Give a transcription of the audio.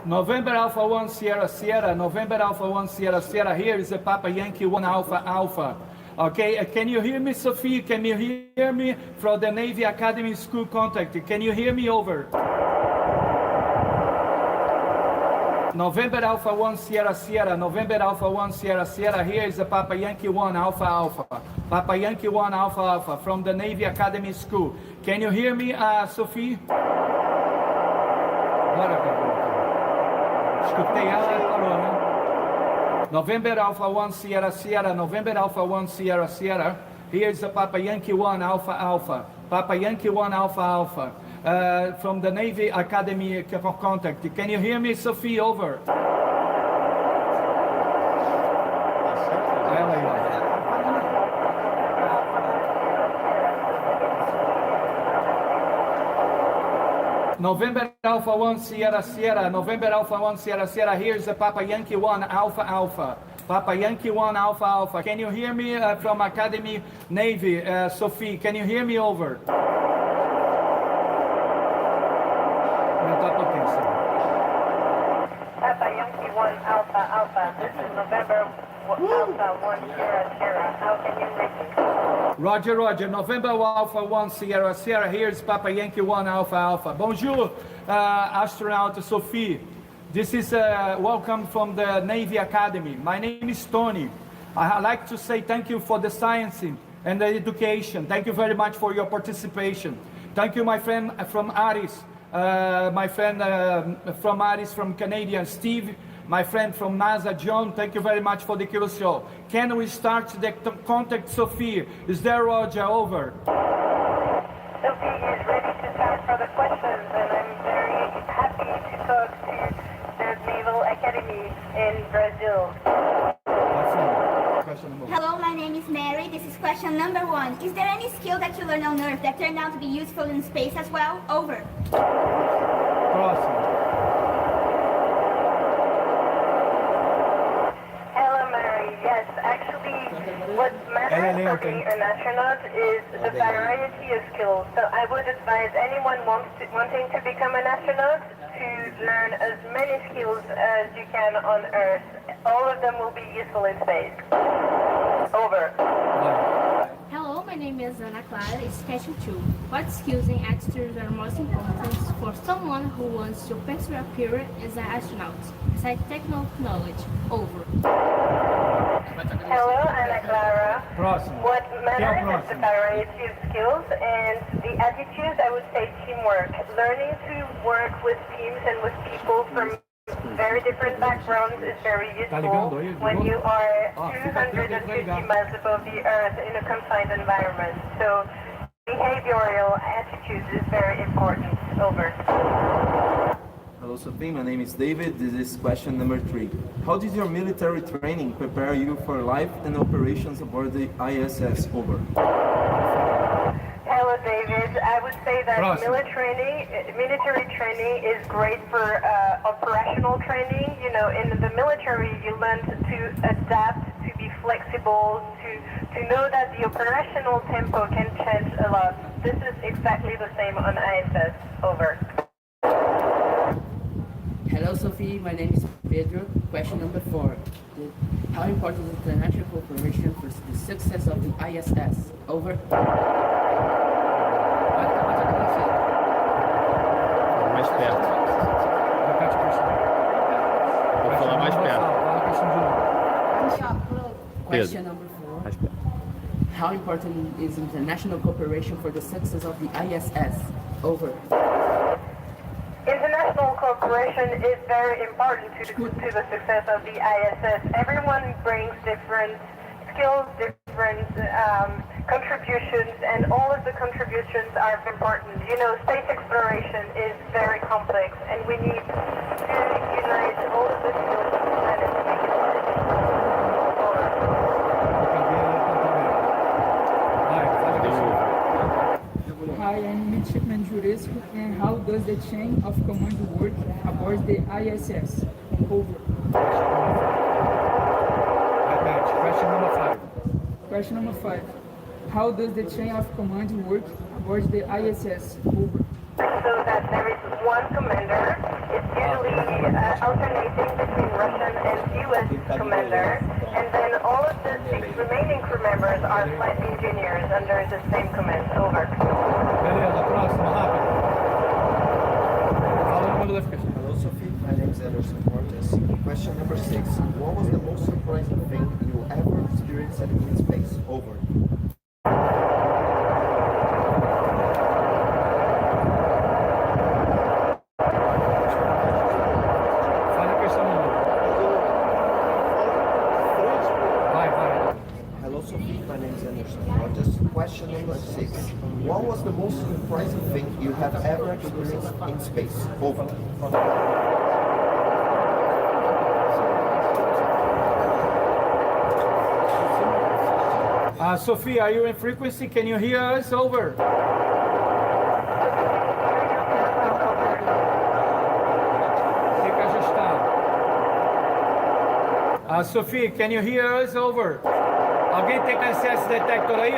November Alpha 1 Sierra Sierra, November Alpha 1 Sierra Sierra, here is the Papa Yankee 1 Alpha Alpha. Okay, can you hear me, Sophie? Can you hear me from the Navy Academy School contact? Can you hear me over? November Alpha 1 Sierra Sierra, November Alpha 1 Sierra Sierra, here is the Papa Yankee 1 Alpha Alpha. Papa Yankee 1 Alpha Alpha from the Navy Academy School. Can you hear me, Sophie? Escutei ela falou, né? November Alpha 1 Sierra Sierra, November Alpha 1 Sierra Sierra, here is the Papa Yankee 1 Alpha Alpha. Papa Yankee 1 Alpha Alpha. From the Navy Academy contact. Can you hear me, Sophie? Over. November Alpha 1 Sierra Sierra, November Alpha 1 Sierra Sierra, here's the Papa Yankee 1 Alpha Alpha. Papa Yankee 1 Alpha Alpha. Can you hear me from Academy Navy, Sophie? Can you hear me? Over. Papa Yankee 1 Alpha Alpha. This is November Alpha 1 Sierra Sierra. How can you reach me? Roger, Roger. November Alpha 1 Sierra Sierra. Here's Papa Yankee 1 Alpha Alpha. Bonjour, astronaut Sophie. This is welcome from the Navy Academy. My name is Tony. I'd like to say thank you for the science and the education. Thank you very much for your participation. Thank you, my friend from Aris. My friend from Aris, from Canadian, Steve, my friend from NASA, John, thank you very much for the curiosity. Can we start the contact, Sophie? Is there, Roger? Over. Sophie is ready to start for the questions, and I'm very happy to talk to the Naval Academy in Brazil. Hello, my name is Mary. This is question number 1. Is there any skill that you learned on Earth that turned out to be useful in space as well? Over. Próximo. Hello, Mary. Yes, actually, what matters for being an astronaut is the variety of skills. So I would advise anyone wanting to become an astronaut to learn as many skills as you can on Earth. All of them will be useful in space. Over. Hello, my name is Ana Clara. It's question 2. What skills and attitudes are most important for someone who wants to pursue a career as an astronaut? Besides technical knowledge. Over. Hello, Ana Clara. Próximo. What matters is the variety of skills and the attitudes. I would say teamwork. Learning to work with teams and with people from very different backgrounds is very useful when you are 250 miles above the Earth in a confined environment. So behavioral attitudes is very important. Over. Hello, Sophie. My name is David. This is question number 3. How did your military training prepare you for life and operations aboard the ISS? Over. Hello, David. I would say that military training is great for operational training. You know, in the military, you learn to adapt, to be flexible, to know that the operational tempo can change a lot. This is exactly the same on ISS. Over. Hello, Sophie. My name is Pedro. Question number 4. How important is international cooperation for the success of the ISS? Over. Mais perto. Repete a questão. Vou falar mais perto. Fala a questão de novo. Question number 4. Mais perto. How important is international cooperation for the success of the ISS? Over. International cooperation is very important to the success of the ISS. Everyone brings different skills, different contributions, and all of the contributions are important. You know, space exploration is very complex, and we need to unite all of the skills on the planet to make it work. Hi, I'm Midshipman Juresco, and how does the chain of command work aboard the ISS? Over. Question number 5. Question number 5. How does the chain of command work aboard the ISS? Over. So that there is one commander It's usually alternating between Russian and US commander, and then all of the 6 remaining crew members are flight engineers under the same command. Over. Beleza, próximo, rápido. Fala o número da ficha. Hello, Sophie. My name is Ederson Cortes. Question number 6. What was the most surprising thing you ever experienced in space? Over. Fala a questão número. Vai. Hello, Sophie. My name is Anderson Cortes. Question number 6. What was the most surprising thing you have ever experienced in space? Over. Sophie, are you in frequency? Can you hear us? Over. Tem que ajustar. Sophie, can you hear us? Over. Alguém tem que acessar esse detector aí?